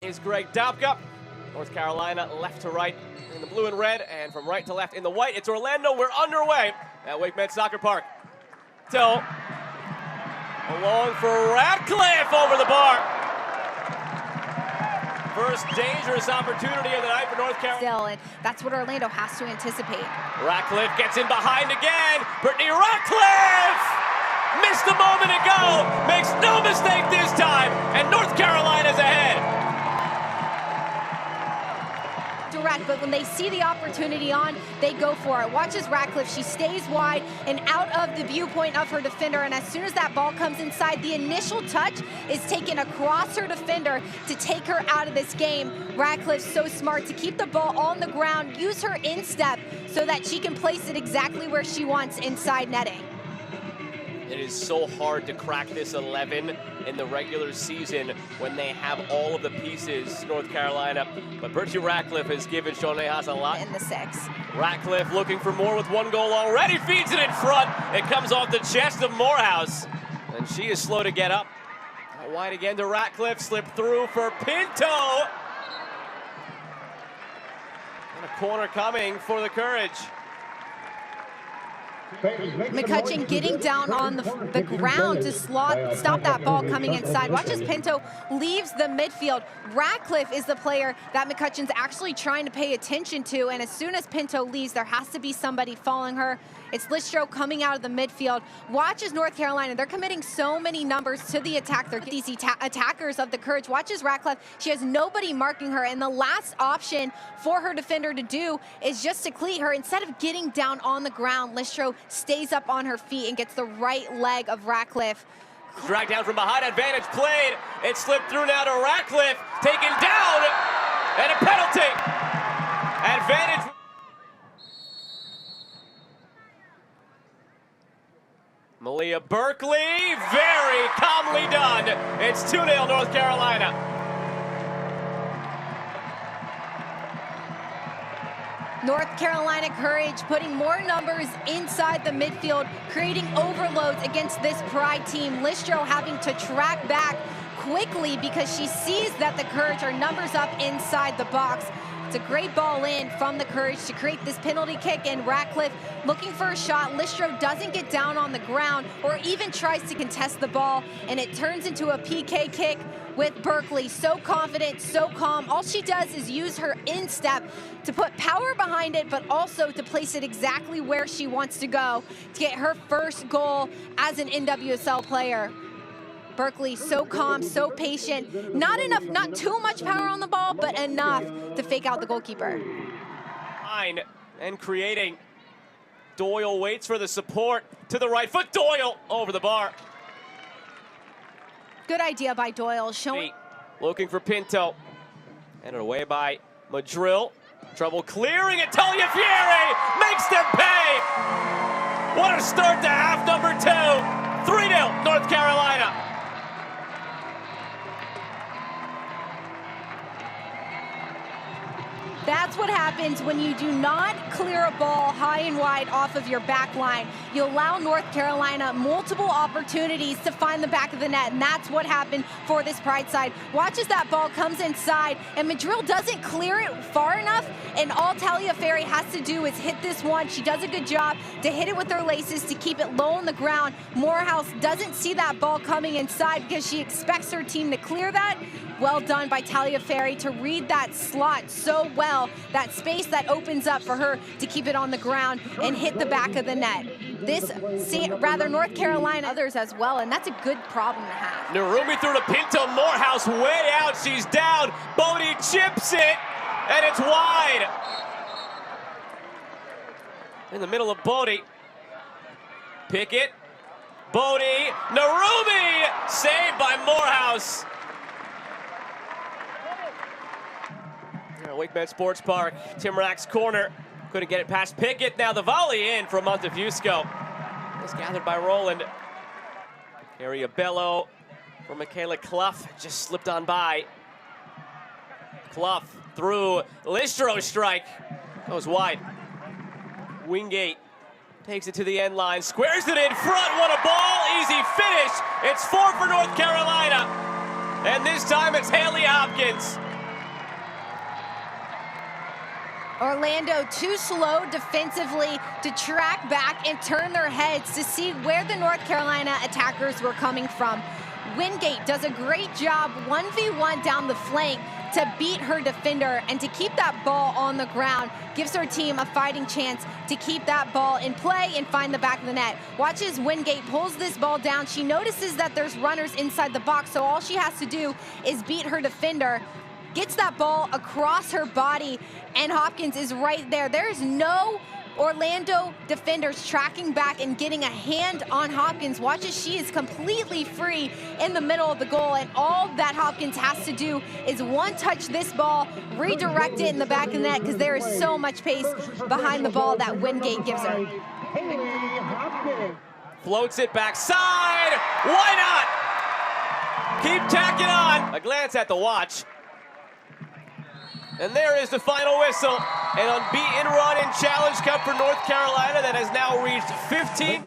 Is Greg Dobka. North Carolina left to right in the blue and red, and from right to left in the white. It's Orlando. We're underway at Wakemed Soccer Park. So, along for Ratcliffe over the bar. First dangerous opportunity of the night for North Carolina. And that's what Orlando has to anticipate. Ratcliffe gets in behind again. Brittany Ratcliffe missed a moment ago. Makes no mistake this time, and North Carolina's ahead. Direct, but when they see the opportunity on, they go for it. Watch as Ratcliffe, she stays wide and out of the viewpoint of her defender, and as soon as that ball comes inside, the initial touch is taken across her defender to take her out of this game. Ratcliffe's so smart to keep the ball on the ground, use her instep so that she can place it exactly where she wants inside netting. It is so hard to crack this 11 in the regular season when they have all of the pieces, North Carolina. But Brittany Ratcliffe has given Shanae Haas a lot. In the 6. Ratcliffe looking for more with one goal already, feeds it in front. It comes off the chest of Morehouse, and she is slow to get up. Out wide again to Ratcliffe, slip through for Pinto. And a corner coming for the Courage. McCutcheon getting down on the ground to stop that ball coming inside. Watch as Pinto leaves the midfield. Ratcliffe is the player that McCutcheon's actually trying to pay attention to, and as soon as Pinto leaves, there has to be somebody following her. It's Listro coming out of the midfield. Watch as North Carolina, they're committing so many numbers to the attack. They're these attackers of the Courage. Watch as Ratcliffe, she has nobody marking her, and the last option for her defender to do is just to cleat her. Instead of getting down on the ground, Listro stays up on her feet and gets the right leg of Ratcliffe. Dragged down from behind, advantage played. It slipped through now to Ratcliffe, taken down, and a penalty. Advantage. Malia Berkeley, very calmly done. It's 2-0 North Carolina. North Carolina Courage putting more numbers inside the midfield, creating overloads against this Pride team. Listro having to track back quickly because she sees that the Courage are numbers up inside the box. It's a great ball in from the Courage to create this penalty kick, and Ratcliffe looking for a shot. Listro doesn't get down on the ground or even tries to contest the ball, and it turns into a PK kick with Berkeley. So confident, so calm. All she does is use her instep to put power behind it, but also to place it exactly where she wants to go to get her first goal as an NWSL player. Berkeley so calm, so patient. Not too much power on the ball, but enough to fake out the goalkeeper. Fine, and creating. Doyle waits for the support to the right foot. Doyle over the bar. Good idea by Doyle. Looking for Pinto. And away by Madrill. Trouble clearing it. Taliafieri makes them pay. What a start to half number 2. 3-0 North Carolina. That's what happens when you do not clear a ball high and wide off of your back line. You allow North Carolina multiple opportunities to find the back of the net, and that's what happened for this Pride side. Watch as that ball comes inside, and Madrill doesn't clear it far enough, and all Taliafieri has to do is hit this one. She does a good job to hit it with her laces to keep it low on the ground. Morehouse doesn't see that ball coming inside because she expects her team to clear that. Well done by Taliafieri to read that slot so well, that space that opens up for her to keep it on the ground and hit the back of the net. North Carolina, others as well, and that's a good problem to have. Narumi through to Pinto, Morehouse way out, she's down. Bodie chips it, and it's wide. In the middle of Bodie. Pickett, Bodie, Narumi, saved by Morehouse. Wakemed Sports Park, Tim Rack's corner. Couldn't get it past Pickett. Now the volley in from Montefusco. It's gathered by Roland. Area Bello for Michaela Clough. Just slipped on by. Clough through. Listro strike. Goes wide. Wingate takes it to the end line. Squares it in front. What a ball. Easy finish. It's 4 for North Carolina. And this time it's Haley Hopkins. Orlando too slow defensively to track back and turn their heads to see where the North Carolina attackers were coming from. Wingate does a great job 1v1 down the flank to beat her defender and to keep that ball on the ground. Gives her team a fighting chance to keep that ball in play and find the back of the net. Watch as Wingate pulls this ball down. She notices that there's runners inside the box, so all she has to do is beat her defender. Gets that ball across her body, and Hopkins is right there. There's no Orlando defenders tracking back and getting a hand on Hopkins. Watch as she is completely free in the middle of the goal, and all that Hopkins has to do is one-touch this ball, redirect it in the back of the net, because there is so much pace behind the ball that Wingate gives her. Haley Hopkins. Floats it backside. Why not? Keep tacking on. A glance at the watch. And there is the final whistle. An unbeaten run in Challenge Cup for North Carolina that has now reached 15.